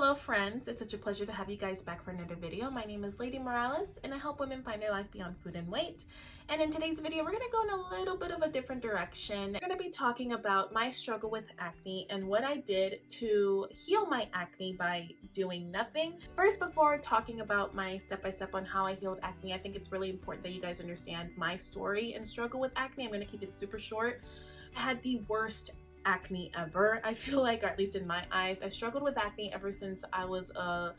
Hello friends, it's such a pleasure to have you guys back for another video. My name is Lady Morales and I help women find their life beyond food and weight. And in today's video, we're going to go in a little bit of a different direction. We're going to be talking about my struggle with acne and what I did to heal my acne by doing nothing. First, before talking about my step-by-step on how I healed acne, I think it's really important that you guys understand my story and struggle with acne. I'm going to keep it super short. I had the worst acne ever. I feel like, or at least in my eyes, I struggled with acne ever since I was a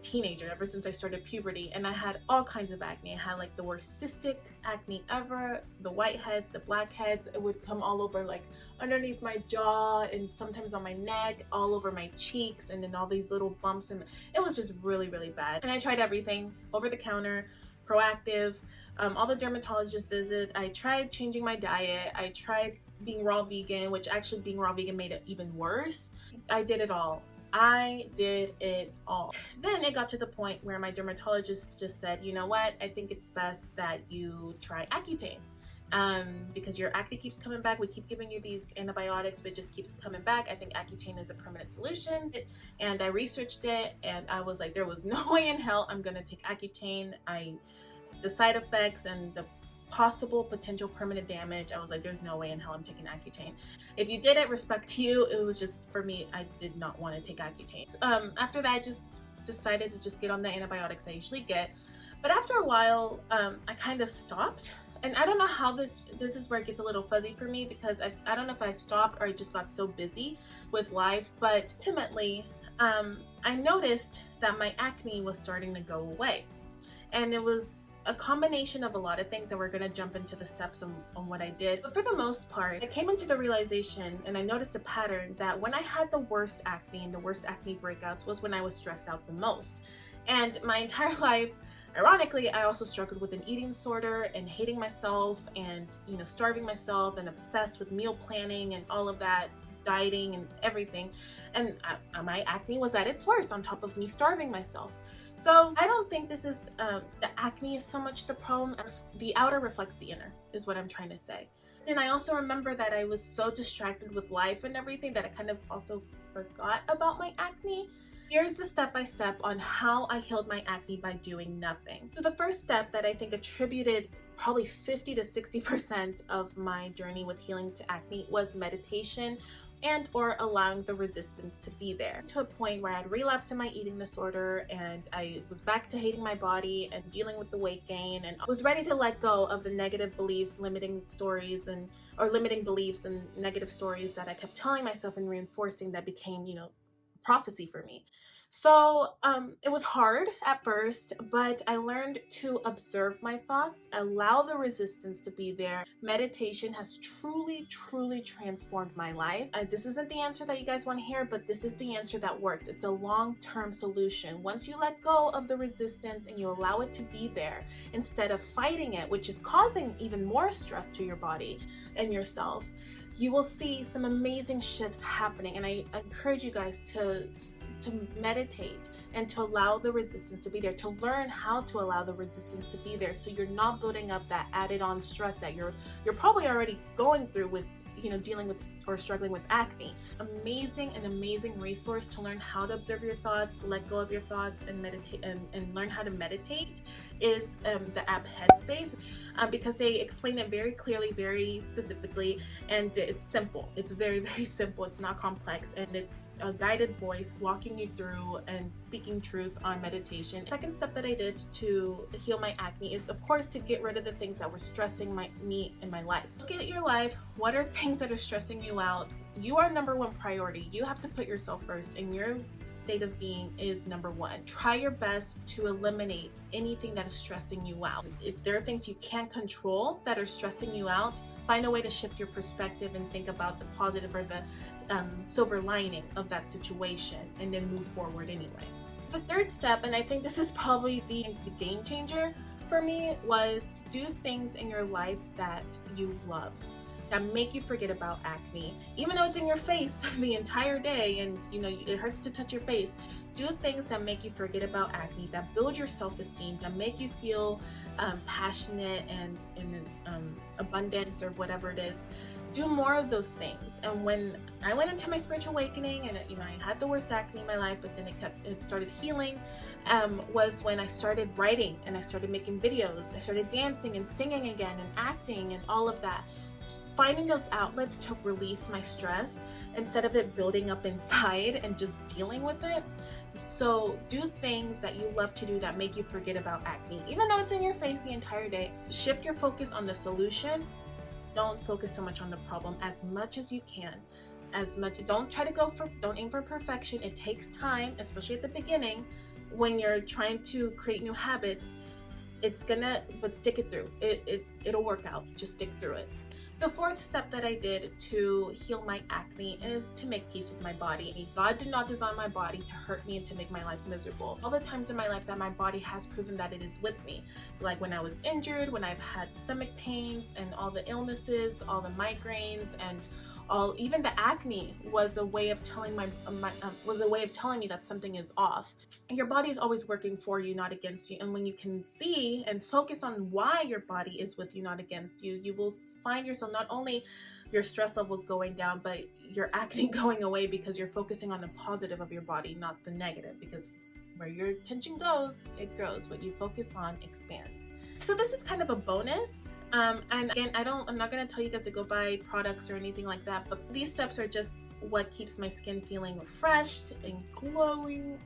teenager, ever since I started puberty, and I had all kinds of acne. I had like the worst cystic acne ever, the whiteheads, the blackheads. It would come all over, like underneath my jaw and sometimes on my neck, all over my cheeks, and then all these little bumps, and it was just really bad. And I tried everything, over the counter, Proactiv, all the dermatologist visit. I tried changing my diet. I tried being raw vegan, which actually being raw vegan made it even worse. I did it all. I did it all. Then it got to the point where my dermatologist just said, you know what, I think it's best that you try Accutane. Because your acne keeps coming back. We keep giving you these antibiotics, but it just keeps coming back. I think Accutane is a permanent solution. And I researched it and I was like, there was no way in hell I'm gonna take Accutane. The side effects and the possible potential permanent damage, I was like, there's no way in hell I'm taking Accutane. If you did it, respect to you. It was just, for me, I did not want to take Accutane. After that, I just decided to just get on the antibiotics I usually get. But after a while, I kind of stopped. And I don't know how this is where it gets a little fuzzy for me, because I don't know if I stopped or I just got so busy with life. But ultimately, I noticed that my acne was starting to go away. And it was a combination of a lot of things, and we're going to jump into the steps on what I did. But for the most part, I came into the realization, and I noticed a pattern, that when I had the worst acne and the worst acne breakouts was when I was stressed out the most. And my entire life, ironically, I also struggled with an eating disorder and hating myself and, starving myself and obsessed with meal planning and all of that, dieting and everything. And my acne was at its worst on top of me starving myself. So I don't think this is, the acne is so much the problem. The outer reflects the inner, is what I'm trying to say. And I also remember that I was so distracted with life and everything that I kind of also forgot about my acne. Here's the step-by-step on how I healed my acne by doing nothing. So the first step that I think attributed probably 50 to 60% of my journey with healing to acne was meditation, and or allowing the resistance to be there, to a point where I had relapsed in my eating disorder and I was back to hating my body and dealing with the weight gain, and was ready to let go of the negative beliefs, limiting beliefs and negative stories that I kept telling myself and reinforcing, that became, prophecy for me. So it was hard at first, but I learned to observe my thoughts, allow the resistance to be there. Meditation has truly transformed my life. This isn't the answer that you guys want to hear, but this is the answer that works. It's a long-term solution. Once you let go of the resistance and you allow it to be there, instead of fighting it, which is causing even more stress to your body and yourself, you will see some amazing shifts happening. And I encourage you guys to meditate and to allow the resistance to be there, to learn how to allow the resistance to be there, so you're not building up that added on stress that you're probably already going through with, dealing with or struggling with acne. An amazing resource to learn how to observe your thoughts, let go of your thoughts, and meditate and learn how to meditate is the app Headspace, because they explain it very clearly, very specifically, and it's simple. It's very simple. It's not complex, and it's a guided voice walking you through and speaking truth on meditation. The second step that I did to heal my acne is, of course, to get rid of the things that were stressing me in my life. Look at your life. What are things that are stressing you out? You are number one priority. You have to put yourself first, and your state of being is number one. Try your best to eliminate anything that is stressing you out. If there are things you can't control that are stressing you out, find a way to shift your perspective and think about the positive or the silver lining of that situation, and then move forward anyway. The third step, and I think this is probably the game changer for me, was do things in your life that you love, that make you forget about acne. Even though it's in your face the entire day and it hurts to touch your face, do things that make you forget about acne, that build your self-esteem, that make you feel passionate and in abundance or whatever it is. do more of those things. And when I went into my spiritual awakening, and I had the worst acne in my life, but then it started healing, was when I started writing and I started making videos. I started dancing and singing again and acting and all of that, finding those outlets to release my stress instead of it building up inside and just dealing with it. So do things that you love to do that make you forget about acne. Even though it's in your face the entire day, shift your focus on the solution. Don't focus so much on the problem as much as you can. Don't aim for perfection. It takes time, especially at the beginning when you're trying to create new habits. But stick it through. It'll work out. Just stick through it. The fourth step that I did to heal my acne is to make peace with my body. God did not design my body to hurt me and to make my life miserable. All the times in my life that my body has proven that it is with me, like when I was injured, when I've had stomach pains and all the illnesses, all the migraines, and even the acne was a way of telling me that something is off. Your body is always working for you, not against you. And when you can see and focus on why your body is with you, not against you, you will find yourself not only your stress levels going down, but your acne going away, because you're focusing on the positive of your body, not the negative, because where your attention goes, it grows. What you focus on expands. So this is kind of a bonus. And again, I'm not going to tell you guys to go buy products or anything like that, but these steps are just what keeps my skin feeling refreshed and glowing.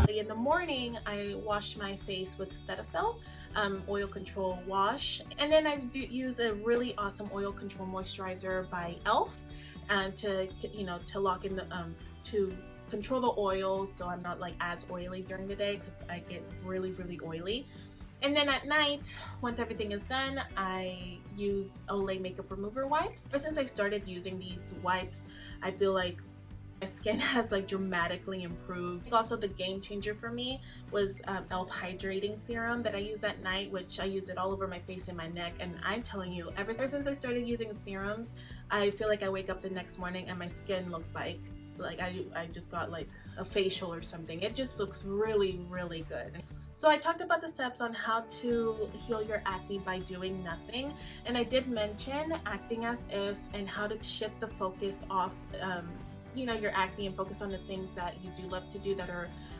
In the morning, I wash my face with Cetaphil oil control wash, and then I do use a really awesome oil control moisturizer by e.l.f. to lock in the to control the oil, so I'm not like as oily during the day, because I get really oily. And then at night, once everything is done, I use Olay makeup remover wipes. But since I started using these wipes, I feel like my skin has like dramatically improved. Also, the game changer for me was e.l.f. hydrating serum that I use at night, which I use it all over my face and my neck. And I'm telling you, ever since I started using serums, I feel like I wake up the next morning and my skin looks like I just got like a facial or something. It just looks really good. So I talked about the steps on how to heal your acne by doing nothing, and I did mention acting as if and how to shift the focus off your acne and focus on the things that you do love to do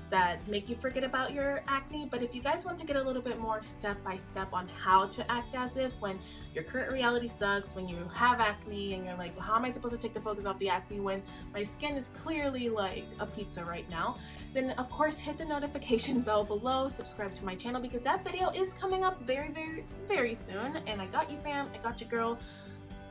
that make you forget about your acne. But if you guys want to get a little bit more step by step on how to act as if when your current reality sucks, when you have acne and you're like, well, how am I supposed to take the focus off the acne when my skin is clearly like a pizza right now, then of course hit the notification bell below, subscribe to my channel, because that video is coming up very soon. And I got you, fam. I got you, girl.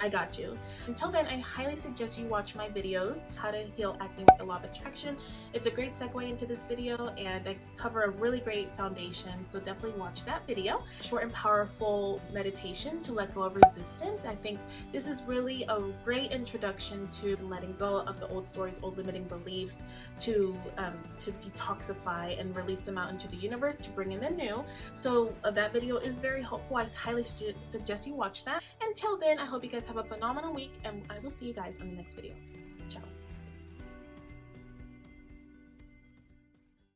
I got you. Until then, I highly suggest you watch my videos, How to Heal Acne with the Law of Attraction. It's a great segue into this video, and I cover a really great foundation, so definitely watch that video. Short and powerful meditation to let go of resistance. I think this is really a great introduction to letting go of the old stories, old limiting beliefs, to detoxify and release them out into the universe to bring in the new. So that video is very helpful. I highly suggest you watch that. Until then, I hope you guys have a phenomenal week, and I will see you guys on the next video. Ciao.